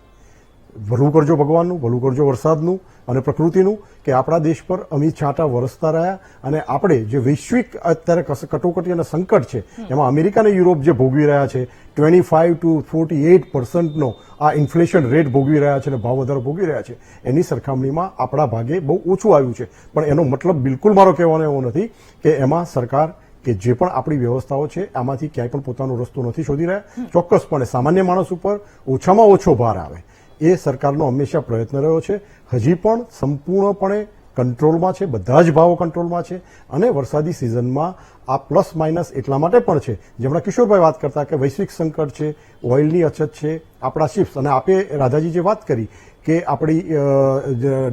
ભલું કરજો ભગવાનનું, ભલું કરજો વરસાદનું અને પ્રકૃતિનું કે આપણા દેશ પર અમી છાંટા વરસતા રહ્યા અને આપણે જે વૈશ્વિક અત્યારે કટોકટી અને સંકટ છે એમાં અમેરિકા અને યુરોપ જે ભોગવી રહ્યા છે 25 to 48% આ ઇન્ફ્લેશન રેટ ભોગવી રહ્યા છે અને ભાવ વધારો ભોગવી રહ્યા છે, એની સરખામણીમાં આપણા ભાગે બહુ ઓછું આવ્યું છે. પણ એનો મતલબ બિલકુલ મારો કહેવાનો એવો નથી કે એમાં સરકાર કે જે પણ આપણી વ્યવસ્થાઓ છે આમાંથી ક્યાંય પણ પોતાનો રસ્તો નથી શોધી રહ્યા. ચોક્કસપણે સામાન્ય માણસ ઉપર ઓછામાં ઓછો ભાર આવે એ સરકારનો હંમેશા પ્રયત્ન રહ્યો છે. હજી પણ સંપૂર્ણપણે કંટ્રોલમાં છે, બધા જ ભાવો કંટ્રોલમાં છે અને વરસાદી સિઝનમાં આ પ્લસ માઇનસ એટલા માટે પણ છે, જેમણા કિશોરભાઈ વાત કરતા કે વૈશ્વિક સંકટ છે, ઓઇલની અછત છે, આપણા શિપ્સ અને આપે રાધાજી જે વાત કરી કે આપણી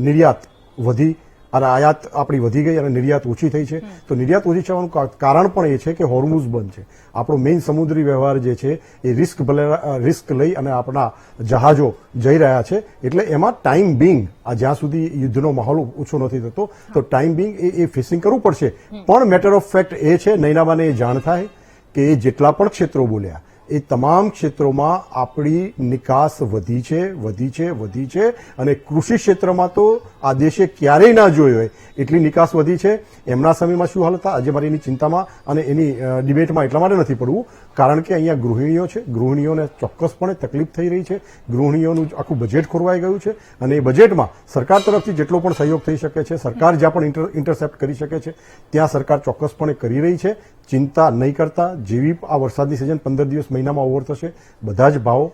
નિર્યાત વધી અને આયાત આપણી વધી ગઈ અને નિર્યાત ઓછી થઈ છે. તો નિર્યાત ઓછી થવાનું કારણ પણ એ છે કે હોર્મુઝ બંધ છે. આપણો મેઇન સમુદ્રી વ્યવહાર જે છે એ રિસ્ક લઈ અને આપણા જહાજો જઈ રહ્યા છે. એટલે એમાં ટાઈમ બિંગ જ્યાં સુધી યુદ્ધનો માહોલ ઓછો નથી થતો તો ટાઈમ બિંગ એ ફેસિંગ કરવું પડશે. પણ મેટર ઓફ ફેક્ટ એ છે નૈનાબાને એ જાણ થાય કે એ જેટલા પણ ક્ષેત્રો બોલ્યા એ તમામ ક્ષેત્રોમાં આપણી નિકાસ વધી છે અને કૃષિ ક્ષેત્રમાં તો આ દેશે ક્યારેય ના જોયો હોય એટલી નિકાસ વધી છે. એમના સમયમાં શું હાલ હતા આજે મારી એની ચિંતામાં અને એની ડિબેટમાં એટલા માટે નથી પડવું કારણ કે અહીંયા ગૃહિણીઓ છે, ગૃહિણીઓને ચોક્કસપણે તકલીફ થઈ રહી છે, ગૃહિણીઓનું આખું બજેટ ખોરવાઈ ગયું છે અને એ બજેટમાં સરકાર તરફથી જેટલો પણ સહયોગ થઈ શકે છે, સરકાર જ્યાં પણ ઇન્ટરસેપ્ટ કરી શકે છે ત્યાં સરકાર ચોક્કસપણે કરી રહી છે. ચિંતા નહીં કરતા, જેવી આ વરસાદની સિઝન 15 દિવસ મહિનામાં ઓવર થશે બધા જ ભાવ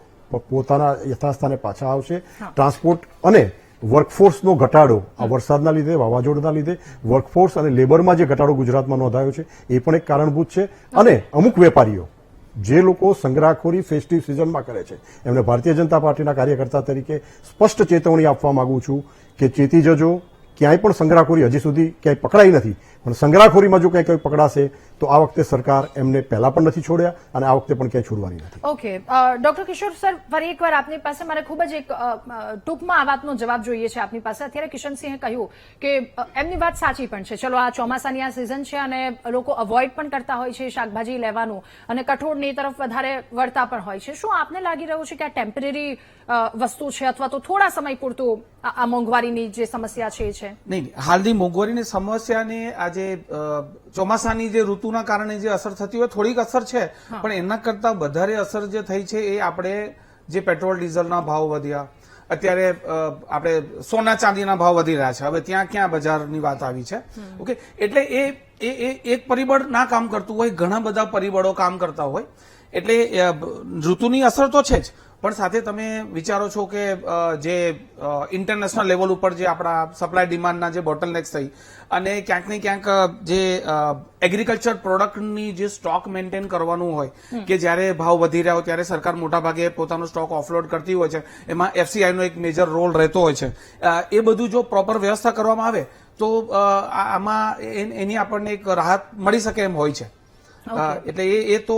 પોતાના યથાસ્થાને પાછા આવશે. ટ્રાન્સપોર્ટ અને વર્કફોર્સનો ઘટાડો આ વરસાદના લીધે, વાવાઝોડાના લીધે વર્કફોર્સ અને લેબરમાં જે ઘટાડો ગુજરાતમાં નોંધાયો છે એ પણ એક કારણભૂત છે. અને અમુક વેપારીઓ જે લોકો સંગ્રહખોરી ફેસ્ટિવ સિઝનમાં કરે છે એમને ભારતીય જનતા પાર્ટીના કાર્યકર્તા તરીકે સ્પષ્ટ ચેતવણી આપવા માંગુ છું કે ચેતી જજો. ક્યાંય પણ સંગ્રહખોરી હજી સુધી ક્યાંય પકડાઈ નથી, પણ સંગ્રહખોરીમાં જો કંઈ પકડાશે તો આ વખતે સરકાર એમને પહેલા પણ નથી છોડ્યા અને આ વખતે પણ ક્યાંય છોડવાની નથી.
ઓકે, ડોક્ટર કિશોર સર, ફરી એકવાર આપની પાસે મારે ખૂબ જ એક ટૂંકમાં આ વાતનો જવાબ જોઈએ છે આપની પાસે. અત્યારે કિશનસિંહે કહ્યું કે એમની વાત સાચી પણ છે, ચલો આ ચોમાસાની આ સિઝન છે અને લોકો અવોઇડ પણ કરતા હોય છે શાકભાજી લેવાનું અને કઠોળની તરફ વધારે વળતા પણ હોય છે. શું આપને લાગી રહ્યું છે કે આ ટેમ્પરરી વસ્તુ છે અથવા તો થોડા સમય પૂરતું આ મોંઘવારીની જે સમસ્યા છે એ છે?
નહીં, હાલની મોંઘવારીની સમસ્યાને આજે ચોમાસાની જે ઋતુના કારણે જે અસર થતી હોય થોડીક અસર છે, પણ એના કરતા વધારે અસર જે થઈ છે એ આપણે જે પેટ્રોલ ડીઝલના ભાવ વધ્યા, અત્યારે આપણે સોના ચાંદીના ભાવ વધી રહ્યા છે, હવે ત્યાં ક્યાં બજારની વાત આવી છે. ઓકે, એટલે એ એક પરિબળ ના કામ કરતું હોય, ઘણા બધા પરિબળો કામ કરતા હોય. એટલે ઋતુની અસર તો છે જ, પણ સાથે તમે વિચારો છો કે જે ઇન્ટરનેશનલ લેવલ ઉપર જે આપણા સપ્લાય ડિમાન્ડના જે બોટલનેક્સ થઈ અને ક્યાંક ને ક્યાંક જે એગ્રીકલ્ચર પ્રોડક્ટની જે સ્ટોક મેન્ટેન કરવાનું હોય કે જ્યારે ભાવ વધી રહ્યા હોય ત્યારે સરકાર મોટાભાગે પોતાનો સ્ટોક ઓફલોડ કરતી હોય છે, એમાં એફસીઆઈનો એક મેજર રોલ રહેતો હોય છે. એ બધું જો પ્રોપર વ્યવસ્થા કરવામાં આવે તો આમાં એની આપણને એક રાહત મળી શકે એમ હોય છે. એટલે એ તો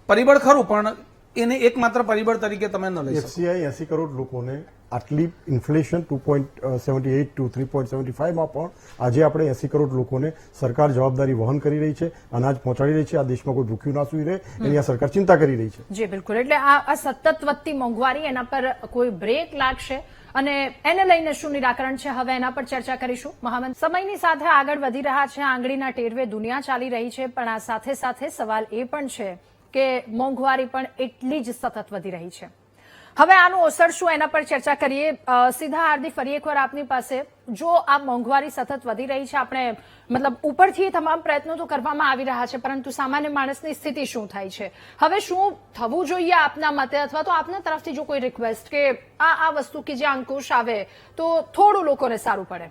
પરિબળ ખરું, પણ એને એકમાત્ર પરિબળ તરીકે તમે ન લઈ શકો.
એફસીઆઈ 80 કરોડ લોકોને આટલી ઇન્ફ્લેશન 2.78 to 3.75 માં પણ આજે આપણે 80 કરોડ લોકોને સરકાર જવાબદારી વહન કરી રહી છે, અનાજ પહોંચાડી રહી છે. આ દેશમાં કોઈ ભૂખ્યું ના સૂઈ રહે એની આ સરકાર ચિંતા કરી રહી છે.
જી બિલકુલ. એટલે આ સતત વધતી મોંઘવારી, એના પર કોઈ બ્રેક લાગશે અને એને લઈને શું નિરાકરણ છે હવે એના પર ચર્ચા કરીશું. મહામંત્રી, સમયની સાથે આગળ વધી રહ્યા છે, આંગળીના ટેરવે દુનિયા ચાલી રહી છે, પણ આ સાથે સાથે સવાલ એ પણ છે કે મોંઘવારી પણ એટલી જ સતત વધી રહી છે. હવે આનું અસર શું એના પર ચર્ચા કરીએ. સીધા હાર્દી, ફરી એકવાર આપની પાસે, જો આ મોંઘવારી સતત વધી રહી છે, આપણે મતલબ ઉપરથી તમામ પ્રયત્નો તો કરવામાં આવી રહ્યા છે, પરંતુ સામાન્ય માણસની સ્થિતિ શું થાય છે, હવે શું થવું જોઈએ આપના મતે, અથવા તો આપના તરફથી જો કોઈ રિક્વેસ્ટ કે આ વસ્તુ કે જે અંકુશ આવે તો થોડું લોકોને સારું પડે?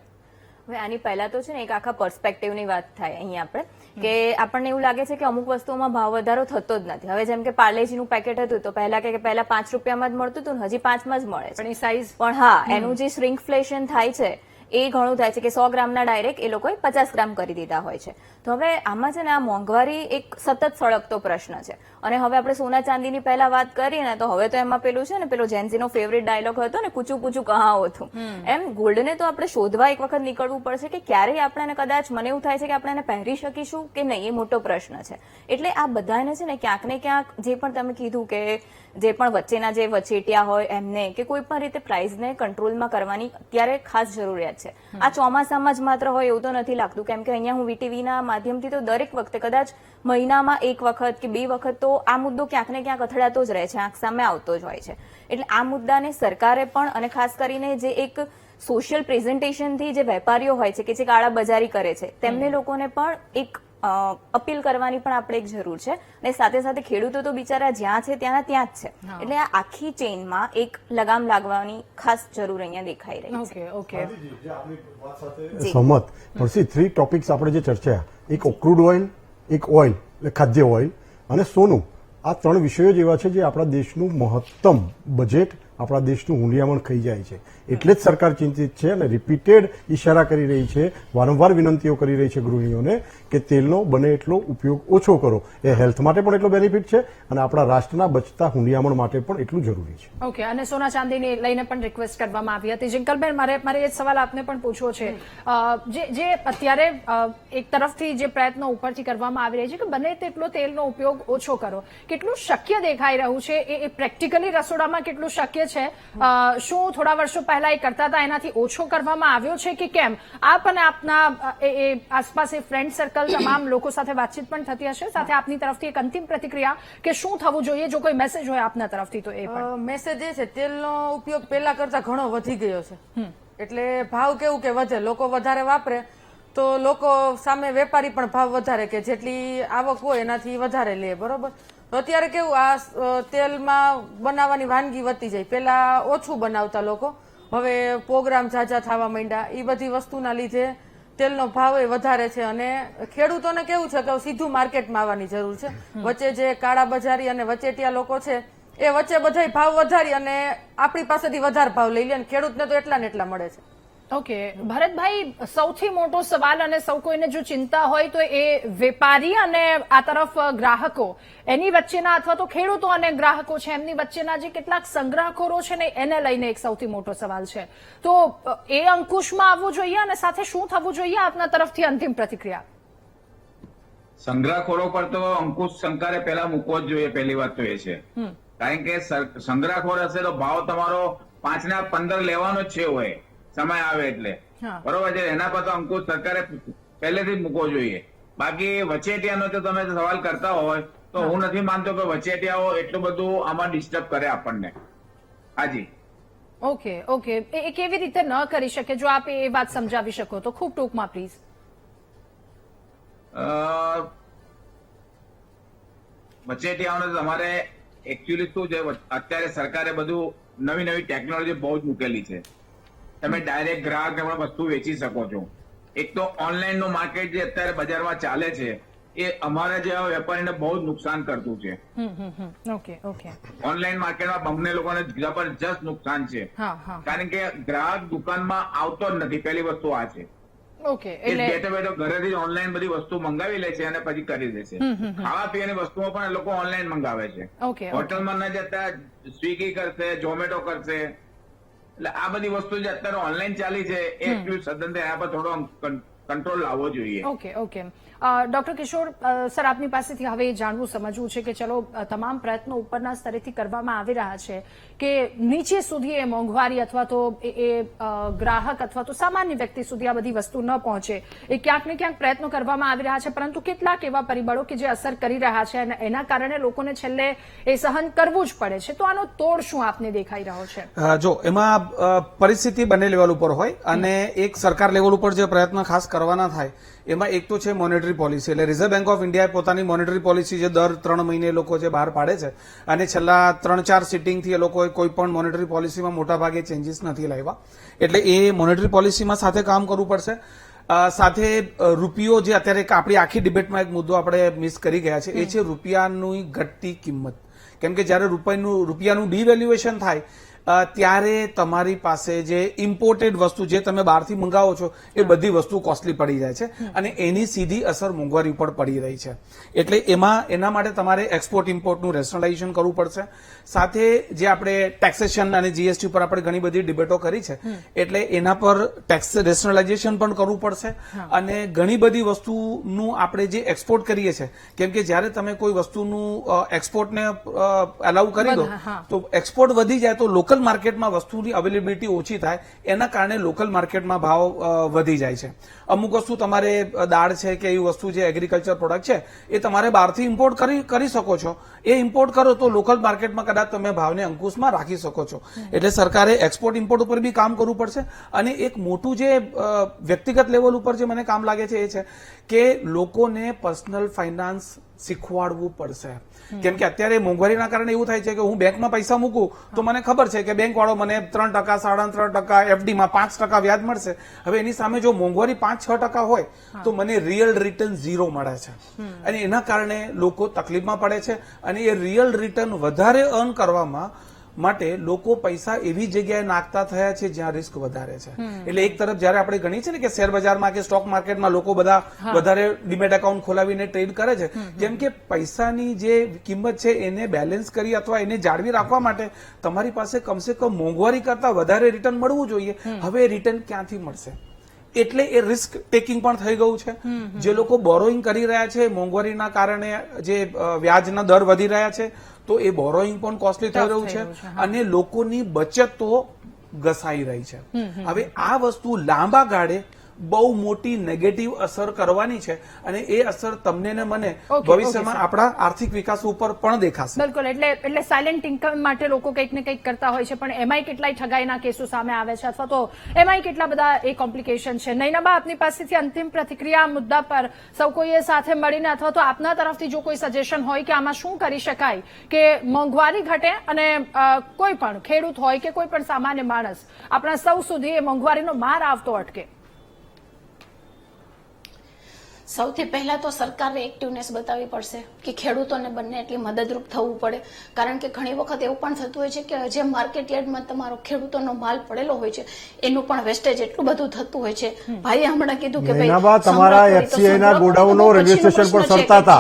હવે આની પહેલા તો છે ને એક આખા પર્સપેક્ટિવની વાત થાય અહીંયા આપણે કે આપણને એવું લાગે છે કે અમુક વસ્તુઓમાં ભાવ વધારો થતો જ નથી. હવે જેમ કે પાર્લેજીનું પેકેટ હતું તો પહેલા કે પહેલા 5 રૂપિયામાં જ મળતું હતું ને હજી 5 માં જ મળે છે, પણ સાઈઝ પણ હા એનું જે શ્રિંકફ્લેશન થાય છે એ ઘણું થાય છે કે 100 ગ્રામના ડાયરેક્ટ એ લોકોએ 50 ગ્રામ કરી દીધા હોય છે. તો હવે આમાં છે ને આ મોંઘવારી એક સતત સળગતો પ્રશ્ન છે. અને હવે આપણે સોના ચાંદીની પહેલા વાત કરીએ ને તો હવે તો એમાં પેલું છે ને પેલો જેન્ઝીનો ફેવરેટ ડાયલોગ હતો ને, કૂચું પૂચું કહા હતું. એમ ગોલ્ડને તો આપણે શોધવા એક વખત નીકળવું પડશે કે ક્યારેય આપણને કદાચ મને એવું થાય છે કે આપણે એને પહેરી શકીશું કે નહીં, એ મોટો પ્રશ્ન છે. એટલે આ બધાને છે ને ક્યાંક ને ક્યાંક જે પણ તમે કીધું કે જે પણ વચ્ચેના જે વચેટિયા હોય એમને કે કોઈ પણ રીતે પ્રાઇસને કંટ્રોલમાં કરવાની અત્યારે ખાસ જરૂરિયાત છે. આ ચોમાસામાં જ માત્ર હોય એવું તો નથી લાગતું, કેમ કે અહીંયા હું વીટીવીના માધ્યમથી તો દરેક વખતે કદાચ મહિનામાં એક વખત કે 2 વખત તો આ મુદ્દો ક્યાંક ને ક્યાંક અથડાતો જ રહે છે, આંખ સામે આવતો જ હોય છે. એટલે આ મુદ્દાને સરકારે પણ અને ખાસ કરીને જે એક સોશિયલ પ્રેઝન્ટેશનથી જે વેપારીઓ હોય છે કે જે કાળા બજારી કરે છે તેમને લોકોને પણ એક અપીલ કરવાની પણ આપણે એક જરૂર છે. અને સાથે સાથે ખેડૂતો તો બિચારા જ્યાં છે ત્યાં જ છે. એટલે આ આખી ચેઇનમાં એક લગામ લાગવાની ખાસ જરૂર અહીંયા દેખાઈ રહી છે.
ઓકે
સહમત. પણ 3 ટોપિક્સ આપણે જે ચર્ચા, એક ક્રૂડ ઓઇલ, એક ઓઇલ એટલે ખાદ્ય ઓઇલ અને સોનું, આ 3 વિષયો જ એવા છે જે આપણા દેશનું મહત્તમ બજેટ, આપણા દેશનું હુંડિયામણ ખાઈ જાય છે. એટલે જ સરકાર ચિંતિત છે અને રિપીટેડ ઇશારા કરી રહી છે, વારંવાર વિનંતીઓ કરી રહી છે ગૃહિણીઓને કે તેલનો બને એટલો ઉપયોગ ઓછો કરો. એ હેલ્થ માટે પણ એટલો બેનિફિટ છે અને આપણા રાષ્ટ્રના બચતા હુંડિયામણ માટે પણ એટલું જરૂરી છે.
ઓકે. અને સોના ચાંદીને લઈને પણ રિક્વેસ્ટ કરવામાં આવી હતી. જિંકલબેન, મારે એ સવાલ આપને પણ પૂછવો છે. જે અત્યારે એક તરફથી જે પ્રયત્નો ઉપરથી કરવામાં આવી રહી છે કે બને તેટલો તેલનો ઉપયોગ ઓછો કરો, કેટલું શક્ય દેખાઈ રહ્યું છે? એ પ્રેક્ટિકલી રસોડામાં કેટલું શક્ય છે? શું થોડા વર્ષો પહેલા એ કરતા હતા એનાથી ઓછો કરવામાં આવ્યો છે કે કેમ? આપ અને આપના આસપાસ ફ્રેન્ડ સર્કલ તમામ લોકો સાથે વાતચીત પણ થતી હશે. સાથે આપની તરફથી એક અંતિમ પ્રતિક્રિયા કે શું થવું જોઈએ, જો કોઈ મેસેજ હોય આપના તરફથી તો એ પણ.
મેસેજ એ છે, તેલનો ઉપયોગ પહેલા કરતા ઘણો વધી ગયો છે. એટલે ભાવ કેવું કે વધે, લોકો વધારે વાપરે તો લોકો સામે વેપારી પણ ભાવ વધારે કે જેટલી આવક હોય એનાથી વધારે લે. બરોબર. તો અત્યારે કેવું આ તેલમાં બનાવવાની વાનગી વધતી જાય. પેલા ઓછું બનાવતા લોકો, હવે પ્રોગ્રામ ઝાઝા થવા માંડ્યા. એ બધી વસ્તુના લીધે તેલનો ભાવ એ વધારે છે. અને ખેડૂતોને કેવું છે કે સીધું માર્કેટમાં આવવાની જરૂર છે. વચ્ચે જે કાળા બજારી અને વચેટિયા લોકો છે એ વચ્ચે બધા ભાવ વધારી અને આપણી પાસેથી વધારે ભાવ લઈ લે અને ખેડૂતને તો એટલા ને એટલા મળે છે.
ઓકે. ભરતભાઈ, સૌથી મોટો સવાલ અને સૌ કોઈને જો ચિંતા હોય તો એ વેપારી અને આ તરફ ગ્રાહકો, એની વચ્ચેના અથવા તો ખેડૂતો અને ગ્રાહકો છે એમની વચ્ચેના જે કેટલાક સંગ્રહખોરો છે ને એને લઈને એક સૌથી મોટો સવાલ છે. તો એ અંકુશમાં આવવું જોઈએ અને સાથે શું થવું જોઈએ? આપના તરફથી અંતિમ પ્રતિક્રિયા.
સંગ્રહખોરો પર તો અંકુશ સરકારે પહેલા મૂકવો જ જોઈએ. પહેલી વાત તો એ છે, કારણ કે સંગ્રહખોર હશે તો ભાવ તમારો 5 ના 15 લેવાનો જ છે હોય સમય આવે એટલે. બરોબર છે. એના પર તો અંકુશ સરકારે પહેલેથી જ મૂકવો જોઈએ. બાકી વચેટિયાનો તો તમે સવાલ કરતા હોય તો હું નથી માનતો કે વચેટિયાઓ એટલું બધું આમાં ડિસ્ટર્બ કરે આપણને. હાજી.
ઓકે. એ કેવી રીતે ન કરી શકે? જો આપ એ વાત સમજાવી શકો તો ખૂબ ટૂંકમાં પ્લીઝ.
વચેટિયાઓને તમારે એકચ્યુઅલી શું છે, અત્યારે સરકારે બધું નવી ટેકનોલોજી બહુ જ મૂકેલી છે. તમે ડાયરેક્ટ ગ્રાહકને પણ વસ્તુ વેચી શકો છો. એક તો ઓનલાઈન નું માર્કેટ જે અત્યારે બજારમાં ચાલે છે એ અમારા જેવા વેપારીને બહુ જ નુકસાન કરતું છે.
ઓકે.
ઓનલાઈન માર્કેટમાં અમને લોકોને જબરજસ્ત નુકસાન છે, કારણ કે ગ્રાહક દુકાનમાં આવતો જ નથી. પહેલી વસ્તુ આ છે.
ઓકે. એટલે
બેઠો બેઠો ઘરેથી ઓનલાઈન બધી વસ્તુ મંગાવી લે છે અને પછી કરી દે છે. ખાવા પીવાની વસ્તુઓ પણ એ લોકો ઓનલાઈન મંગાવે છે. હોટલમાં ન જતા સ્વિગી કરશે, ઝોમેટો કરશે. એટલે આ બધી વસ્તુ જે અત્યારે ઓનલાઈન ચાલી છે એ સદંતર એના પર થોડો કંટ્રોલ લાવવો જોઈએ.
ઓકે. ડોક્ટર કિશોર સર, આપની પાસેથી હવે એ જાણવું સમજવું છે કે ચલો તમામ પ્રયત્નો ઉપરના સ્તરેથી કરવામાં આવી રહ્યા છે કે નીચે સુધી એ મોંઘવારી અથવા તો એ ગ્રાહક અથવા તો સામાન્ય વ્યક્તિ સુધી આ બધી વસ્તુ ન પહોંચે, એ ક્યાંક ને ક્યાંક પ્રયત્નો કરવામાં આવી રહ્યા છે. પરંતુ કેટલાક એવા પરિબળો કે જે અસર કરી રહ્યા છે અને એના કારણે લોકોને છેલ્લે એ સહન કરવું જ પડે છે. તો આનો તોડ શું આપને દેખાઈ રહ્યો છે?
જો એમાં પરિસ્થિતિ બંને લેવલ ઉપર હોય અને એક સરકાર લેવલ ઉપર જે પ્રયત્ન ખાસ કરવાના થાય એમાં એક તો છે મોનેટરી પોલિસી. એટલે રિઝર્વ બેંક ઓફ ઇન્ડિયાએ પોતાની મોનેટરી પોલિસી જે દર 3 મહિને લોકો જે બહાર પાડે છે અને છેલ્લા 3-4 સિટિંગથી એ લોકોએ કોઈ પણ મોનેટરી પોલિસીમાં મોટા ભાગે ચેન્જીસ નથી લાવ્યા. એટલે એ મોનેટરી પોલિસીમાં સાથે કામ કરવું પડશે. સાથે રૂપિયો, જે અત્યારે આપણી આખી ડિબેટમાં એક મુદ્દો આપણે મિસ કરી ગયા છે, એ છે રૂપિયાની ઘટતી કિંમત. કેમ કે જયારે રૂપિયાનું ડિવેલ્યુએશન થાય ત્યારે તમારી પાસે જે ઇમ્પોર્ટેડ વસ્તુ જે તમે બહારથી મંગાવો છો એ બધી વસ્તુ કોસ્ટલી પડી જાય છે અને એની સીધી અસર મોંઘવારી ઉપર પડી રહી છે. એટલે એના માટે તમારે એક્સપોર્ટ ઇમ્પોર્ટનું રેશનલાઇઝેશન કરવું પડશે. સાથે જે આપણે ટેક્સેશન અને જીએસટી પર આપણે ઘણી બધી ડિબેટો કરી છે, એટલે એના પર ટેક્સ રેશનલાઇઝેશન પણ કરવું પડશે. અને ઘણી બધી વસ્તુનું આપણે જે એક્સપોર્ટ કરીએ છીએ, કેમ કે જ્યારે તમે કોઈ વસ્તુનું એક્સપોર્ટને અલાઉ કરી દો તો એક્સપોર્ટ વધી જાય તો લોકલ માર્કેટમાં વસ્તુની અવેલેબિલિટી ઓછી થાય, એના કારણે લોકલ માર્કેટમાં ભાવ વધી જાય છે. અમુક વસ્તુ તમારે દાળ છે કે એવી વસ્તુ જે એગ્રીકલ્ચર પ્રોડક્ટ છે એ તમારે બહારથી ઇમ્પોર્ટ કરી શકો છો. એ ઇમ્પોર્ટ કરો તો લોકલ માર્કેટમાં કદાચ તમે ભાવને અંકુશમાં રાખી શકો છો. એટલે સરકારે એક્સપોર્ટ ઇમ્પોર્ટ ઉપર બી કામ કરવું પડશે. અને એક મોટું જે વ્યક્તિગત લેવલ ઉપર જે મને કામ લાગે છે એ છે કે લોકોને પર્સનલ ફાઇનાન્સ શીખવાડવું પડશે. કેમ કે અત્યારે મોંઘવારીના કારણે એવું થાય છે કે હું બેંકમાં પૈસા મૂકું તો મને ખબર છે કે બેંક વાળો મને 3%, 3.5%, એફડીમાં 5% વ્યાજ મળશે. હવે એની સામે જો મોંઘવારી 5-6% હોય તો મને રિયલ રિટર્ન 0 મળે છે. અને એના કારણે લોકો તકલીફમાં પડે છે. અને એ રિયલ રિટર્ન વધારે અર્ન કરવામાં માટે લોકો પૈસા એવી જગ્યાએ નાખતા થયા છે જ્યાં રિસ્ક વધારે છે. એટલે એક તરફ જયારે આપણે ગણીએ છીએ ને કે શેર બજારમાં કે સ્ટોક માર્કેટમાં લોકો બધા વધારે ડીમેટ એકાઉન્ટ ખોલાવીને ટ્રેડ કરે છે, કેમ કે પૈસાની જે કિંમત છે એને બેલેન્સ કરી અથવા એને જાળવી રાખવા માટે તમારી પાસે કમસે કમ મોંઘવારી કરતા વધારે રિટર્ન મળવું જોઈએ. હવે રિટર્ન ક્યાંથી મળશે? એટલે એ રિસ્ક ટેકિંગ પણ થઈ ગયું છે. જે લોકો બોરોઈંગ કરી રહ્યા છે મોંઘવારીના કારણે, જે વ્યાજના દર વધી રહ્યા છે, તો એ બોરોઈંગ પણ કોસ્ટલી થઈ રહ્યું છે અને લોકોની બચત તો ઘસાઈ રહી છે. હવે આ વસ્તુ લાંબા ગાળે બહુ મોટી નેગેટિવ અસર કરવાની છે અને એ અસર તમને ને મને ભવિષ્યમાં આપણા આર્થિક વિકાસ ઉપર પણ દેખાશે.
બિલકુલ. એટલે સાયલેન્ટ ઇન્કમ માટે લોકો કંઈક ને કંઈક કરતા હોય છે, પણ એમાંય કેટલાય ઠગાઈના કેસો સામે આવે છે અથવા તો એમાંય કેટલા બધા એ કોમ્પ્લિકેશન છે. નૈનાબા, આપની પાસેથી અંતિમ પ્રતિક્રિયા મુદ્દા પર સૌ કોઈએ સાથે મળીને અથવા તો આપના તરફથી જો કોઈ સજેશન હોય કે આમાં શું કરી શકાય કે મોંઘવારી ઘટે અને કોઈ પણ ખેડૂત હોય કે કોઈ પણ સામાન્ય માણસ, આપણા સૌ સુધી એ મોંઘવારીનો માર આવતો અટકે.
સૌથી પહેલા તો સરકારે એક્ટિવનેસ બતાવવી પડશે કે ખેડૂતોને બંને એટલી મદદરૂપ થવું પડે. કારણ કે ઘણી વખત એવું પણ થતું હોય છે કે જે માર્કેટ યાર્ડમાં તમારો ખેડૂતોનો માલ પડેલો હોય છે એનું પણ વેસ્ટેજ એટલું બધું થતું હોય છે. ભાઈએ હમણાં કીધું કે
ભાઈ તમારા એફસીઆઈ ના ગોડાઉનો રેલવે સ્ટેશન પર સરતા હતા.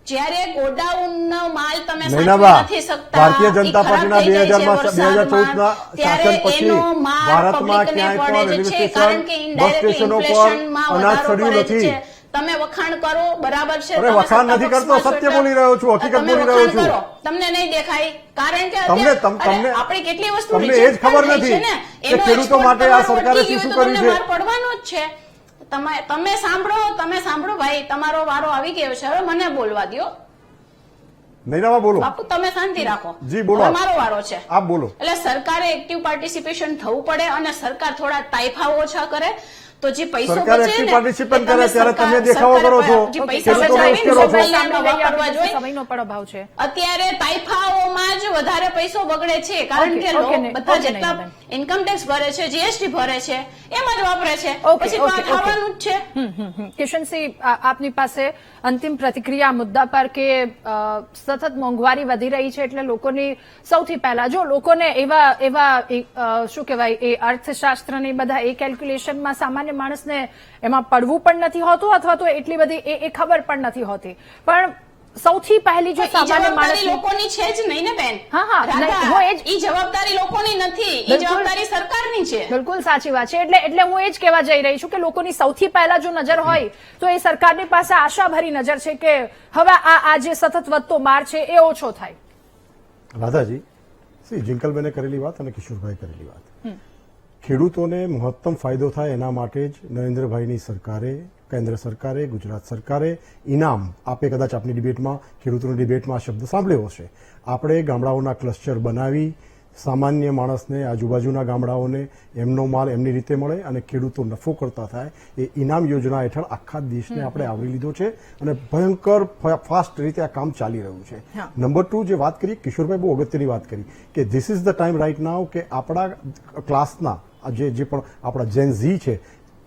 જ્યારે ગોડાઉનનો માલ તમે
નથી શકતા, ભારતીય જનતા પાર્ટીના 2014ના શાસન પછી ભારતમાં ક્યાંય પણ રેલવે સ્ટેશન, બસ સ્ટેશનો પર અનાજ ચડ્યું નથી.
તમે વખાણ કરો, બરાબર છે,
અરે વખાણ નથી કરતો, સત્ય બોલી રહ્યો છું, હકીકત બોલી રહ્યો છું.
તમને નહીં દેખાય કારણ કે આપણી કેટલી વસ્તુ
તમને એ જ ખબર નથી કે ખેડૂતો માટે આ સરકારે શું કર્યું છે.
પડવાનું જ છે. તમે સાંભળો ભાઈ, તમારો વારો આવી ગયો છે, હવે મને બોલવા દો.
નૈનાબા બોલો.
બાપુ તમે શાંતિ રાખો.
જી બોલો.
મારો વારો છે,
આપ બોલો.
એટલે સરકારે એક્ટિવ પાર્ટિસિપેશન થવું પડે અને સરકાર થોડા તાઇફા ઓછા કરે તો જે પૈસો
સરકાર એક્ટિવ પાર્ટિસિપેટ કરે ત્યારે તમે દેખાવો કરો છો,
સમયનો પણ અભાવ છે.
અત્યારે તાઇફાઓમાં જ વધારે પૈસો બગડે છે કારણ કે બધા જેટલા ઇન્કમ ટેક્સ ભરે છે, જીએસટી ભરે છે, એમ જ વાપરે છે, પછી તો ખાવાનું જ છે.
કિશનસિંહ, આપની પાસે અંતિમ પ્રતિક્રિયા મુદ્દા પર કે સતત મોંઘવારી વધી રહી છે એટલે લોકોની સૌથી પહેલા જો લોકોને એવા શું કહેવાય એ અર્થશાસ્ત્રની બધા એ કેલ્ક્યુલેશનમાં સામાન્ય માણસને એમાં પડવું પણ નથી હોતું અથવા તો એટલી બધી એ ખબર પણ નથી હોતી. પણ સૌથી પહેલી જો સામાન્ય માણસ
લોકોની છે જ નહીં ને બેન.
એ
જવાબદારી લોકોની નથી, એ જવાબદારી સરકારની છે.
બિલકુલ સાચી વાત છે. એટલે હું એ જ કહેવા જઈ રહી છું કે લોકોની સૌથી પહેલા જો નજર હોય તો એ સરકારની પાસે આશાભરી નજર છે કે હવે આ જે સતત વધતો માર છે એ ઓછો થાય.
રાધાજી, જિંકલબેને કરેલી વાત અને કિશોરભાઈ કરેલી વાત, ખેડૂતોને મહત્તમ ફાયદો થાય એના માટે જ નરેન્દ્રભાઈની સરકારે, કેન્દ્ર સરકારે, ગુજરાત સરકારે ઇનામ આપે. કદાચ આપની ડિબેટમાં, ખેડૂતોની ડિબેટમાં આ શબ્દ સાંભળ્યો હશે. આપણે ગામડાઓના ક્લસ્ટર બનાવી સામાન્ય માણસને, આજુબાજુના ગામડાઓને એમનો માલ એમની રીતે મળે અને ખેડૂતો નફો કરતા થાય એ ઇનામ યોજના હેઠળ આખા દેશને આપણે આવરી લીધો છે અને ભયંકર ફાસ્ટ રીતે આ કામ ચાલી રહ્યું છે. નંબર 2, જે વાત કરી કિશોરભાઈ, બહુ અગત્યની વાત કરી કે this is the time right now કે આપણા ક્લાસના જે પણ આપણા જેન ઝી છે,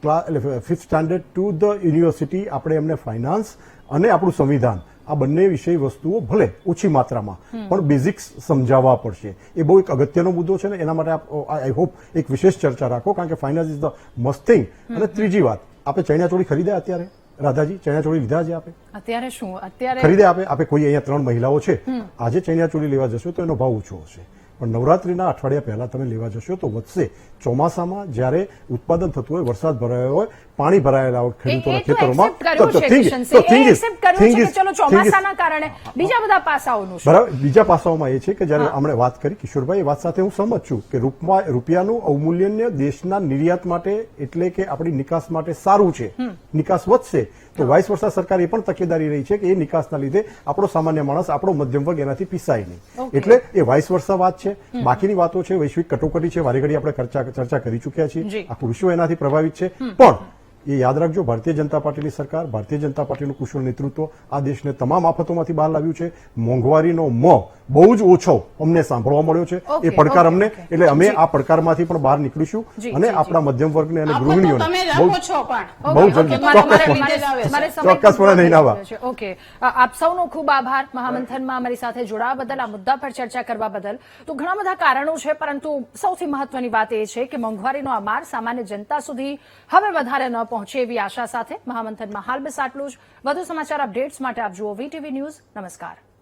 એટલે 5th standard to the university, આપણે એમને ફાઇનાન્સ અને આપણું સંવિધાન આ બંને વિષય વસ્તુઓ ભલે ઓછી માત્રામાં પણ બેઝિક્સ સમજાવવા પડશે. એ બહુ એક અગત્યનો મુદ્દો છે ને એના માટે આઈ હોપ એક વિશેષ ચર્ચા રાખો, કારણ કે finance is the must thing. અને ત્રીજી વાત, આપણે ચણિયાચોળી ખરીદ્યા અત્યારે? રાધાજી, ચણિયાચોળી લીધા છે આપે?
અત્યારે શું અત્યારે
ખરીદ્યા આપે કોઈ અહીંયા 3 મહિલાઓ છે, આજે ચણિયાચોળી લેવા જશો તો એનો ભાવ ઓછો હશે, પણ નવરાત્રીના અઠવાડિયા પહેલા તમે લેવા જશો તો વધશે. ચોમાસામાં જ્યારે ઉત્પાદન થતું હોય, વરસાદ ભરાયો હોય, પાણી ભરાયેલા હોય ખેડૂતોના ખેતરોમાં,
ચોમાસાના કારણે બીજા બધા પાસાઓનું
બરાબર. બીજા પાસાઓમાં એ છે કે જયારે આપણે વાત કરી કિશોરભાઈ, એ વાત સાથે હું સહમત છું કે રૂપિયાનું અવમૂલ્યન દેશના નિર્યાત માટે એટલે કે આપણી નિકાસ માટે સારું છે. નિકાસ વધશે તો વાઇસ વર્ષા સરકાર એ પણ તકેદારી રહી છે કે એ નિકાસના લીધે આપણો સામાન્ય માણસ, આપણો મધ્યમ વર્ગ એનાથી પીસાય નહીં. એટલે એ વાઇસ વર્ષા વાત છે. બાકીની વાતો છે, વૈશ્વિક કટોકટી છે, વારે ઘડી આપણે ચર્ચા કરી ચૂક્યા છીએ. આખું વિશ્વ એનાથી પ્રભાવિત છે. પણ એ યાદ રાખજો, ભારતીય જનતા પાર્ટીની સરકાર, ભારતીય જનતા પાર્ટીનું કુશળ નેતૃત્વ આ દેશને તમામ આફતોમાંથી બહાર લાવ્યું છે. મોંઘવારીનો બહુ જ ઓછો અમને સાંભળવા મળ્યો છે. એ પડકાર અમને, એટલે અમે આ પડકારમાંથી પણ બહાર નીકળીશું અને આપણા મધ્યમ વર્ગને અને ગૃહિણીઓને બહુ જલ્દી ચોક્કસપણે નહીં આવવા.
ઓકે, આપ સૌનો ખૂબ આભાર મહામંથનમાં અમારી સાથે જોડાવા બદલ, આ મુદ્દા પર ચર્ચા કરવા બદલ. તો ઘણા બધા કારણો છે, પરંતુ સૌથી મહત્વની વાત એ છે કે મોંઘવારીનો આ માર સામાન્ય જનતા સુધી હવે વધારે ન પહોંચે એવી આશા સાથે મહામંથનમાં હાલ બસ આટલું જ. વધુ સમાચાર અપડેટ્સ માટે આપ જુઓ VTV ન્યૂઝ. નમસ્કાર.